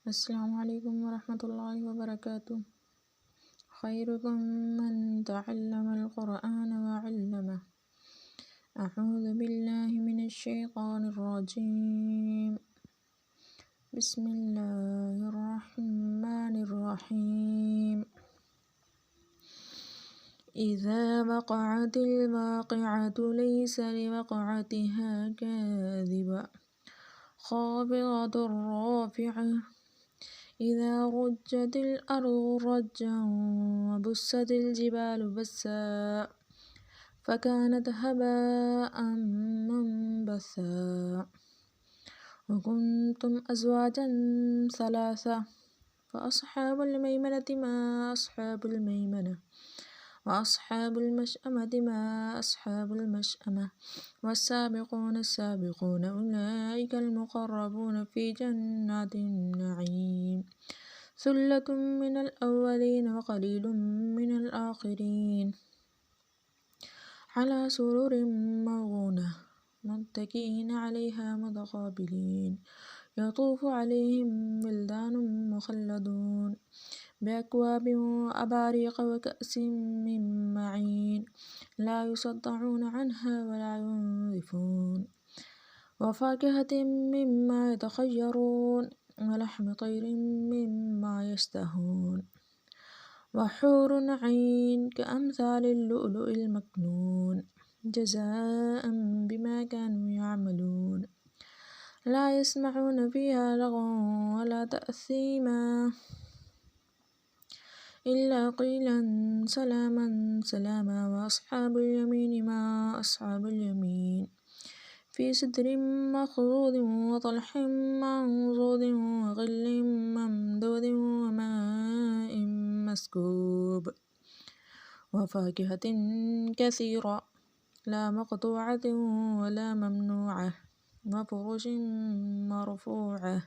السلام عليكم ورحمة الله وبركاته. خيركم من تعلم القرآن وعلمه. أعوذ بالله من الشيطان الرجيم. بسم الله الرحمن الرحيم. إذا وقعت الواقعة ليس لوقعتها كاذبة خافضة رافعة إذا رجت الأرض رجا وبست الجبال بسا فكانت هباء منبثا وكنتم أزواجا ثلاثة فأصحاب الميمنة ما أصحاب الميمنة وأصحاب المشأمة ما أصحاب المشأمة والسابقون السابقون أولئك المقربون في جنات النعيم ثلة من الأولين وقليل من الآخرين على سرر موضونة متكئين عليها متقابلين يطوف عليهم ولدان مخلدون بأكواب وأباريق وكأس من معين لا يصدعون عنها ولا ينزفون وفاكهة مما يتخيرون ولحم طير مما يشتهون وحور عين كأمثال اللؤلؤ المكنون جزاء بما كانوا يعملون لا يسمعون فيها لغوا ولا تأثيما إلا قيلا سلاما سلاما وأصحاب اليمين ما أصحاب اليمين في سدر مخضود وطلح منضود وظل ممدود وماء مسكوب وفاكهة كثيرة لا مقطوعة ولا ممنوعة وفرش مرفوعة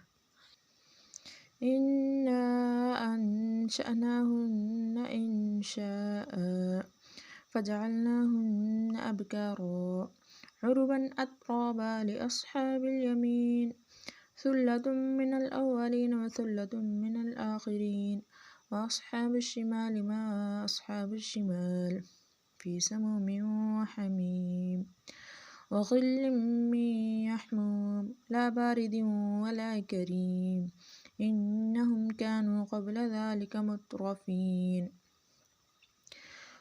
إنا أنشأناهن إنشاء فجعلناهن أبكارا عربا أترابا لأصحاب اليمين ثلة من الأولين وثلة من الآخرين وأصحاب الشمال ما أصحاب الشمال في سموم وحميم وظل من يحموم لا بارد ولا كريم إنهم كانوا قبل ذلك مترفين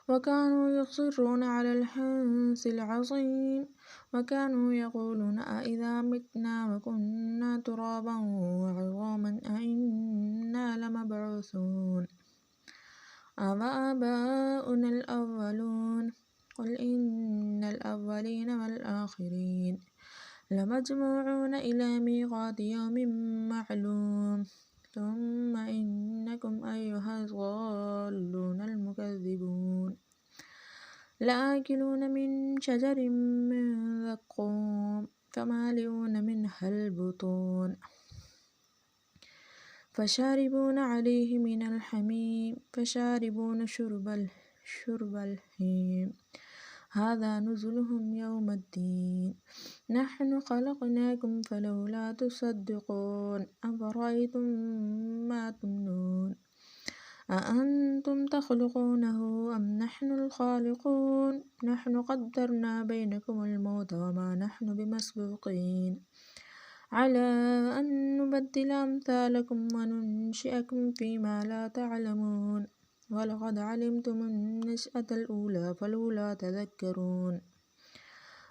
وكانوا يصرون على الحنث العظيم وكانوا يقولون أإذا متنا وكنا ترابا وعظاما أإنا لمبعوثون أوآباؤنا الأولون قل إن الأولين والآخرين لمجموعون إلى ميقات يوم معلوم ثم إنكم أيها الضالون المكذبون لآكلون من شجر من زقوم فمالئون منها البطون فشاربون عليه من الحميم فشاربون شرب الهيم هذا نزلهم يوم الدين نحن خلقناكم فلولا تصدقون أفرأيتم ما تمنون أأنتم تخلقونه أم نحن الخالقون نحن قدرنا بينكم الموت وما نحن بمسبوقين على أن نبدل أمثالكم وننشئكم فيما لا تعلمون ولقد علمتم النشأة الأولى فلولا تذكرون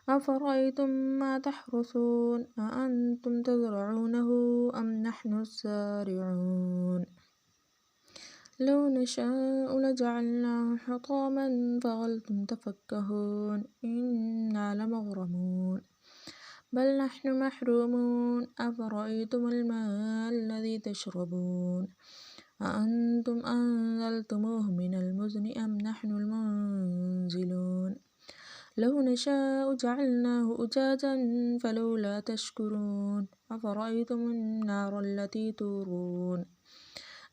أفرأيتم ما تحرثون أأنتم تزرعونه أم نحن الزارعون لو نشاء لجعلناه حطاما فظلتم تفكهون إنا لمغرمون بل نحن محرومون أفرأيتم الماء الذي تشربون أأنتم أنزلتموه من المزن أم نحن المنزلون لو نشاء جعلناه أجاجا فلولا تشكرون أفرأيتم النار التي تورون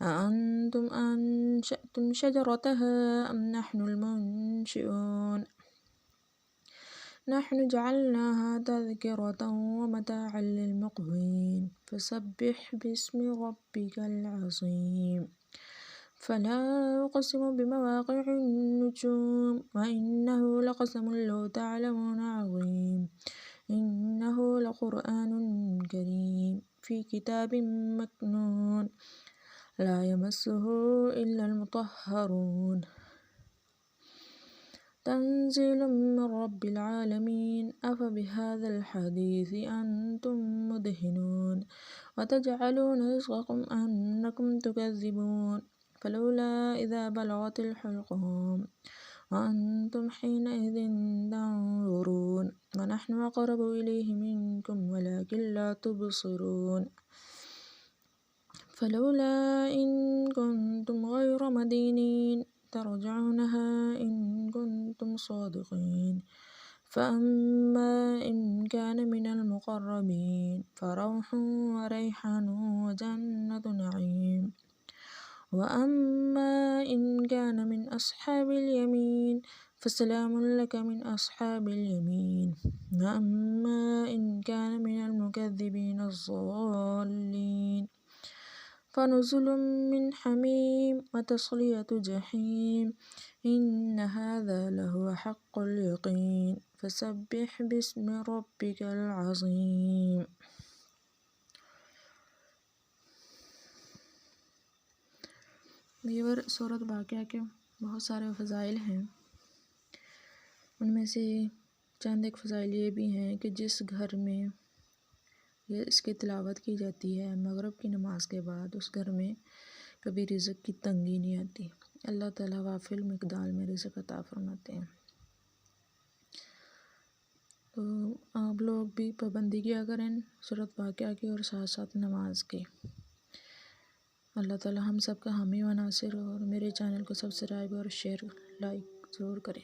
أأنتم أنشأتم شجرتها أم نحن المنشئون نحن جعلناها تذكرة ومتاعا للمقوين فسبح باسم ربك العظيم فلا أقسم بمواقع النجوم وإنه لقسم لو تعلمون عظيم إنه لقرآن كريم في كتاب مكنون لا يمسه إلا المطهرون تنزيل من رب العالمين أفبهذا الحديث أنتم مدهنون وتجعلون رزقكم أنكم تكذبون فلولا إذا بلغت الحلقوم وأنتم حينئذ تنظرون ونحن أقرب إليه منكم ولكن لا تبصرون فلولا إن كنتم غير مدينين ترجعونها إن كنتم صادقين فأما إن كان من المقربين فروح وريحان وجنة نعيم وأما إن كان من أصحاب اليمين فسلام لك من أصحاب اليمين وأما إن كان من المكذبين الضالين فنزل من حميم وتصلية جحيم إن هذا لهو حق اليقين فسبح باسم ربك العظيم व्यूअर सूरत वाक़या के बहुत सारे फ़ज़ाइल हैं। उनमें से चंद एक फ़ज़ाइल ये भी हैं कि जिस घर में ये इसकी तिलावत की जाती है मगरिब की नमाज के बाद उस घर में कभी रिज़्क़ की तंगी नहीं आती। अल्लाह ताला वाफ़िल मिक़दार में रिज़्क़ अता फ़रमाते हैं। तो आप लोग भी पाबंदी किया करें सूरत वाक़या की और साथ साथ नमाज की। अल्लाह ताला हम सब का हामी व नासिर हो और मेरे चैनल को सब्सक्राइब और शेयर लाइक ज़रूर करें।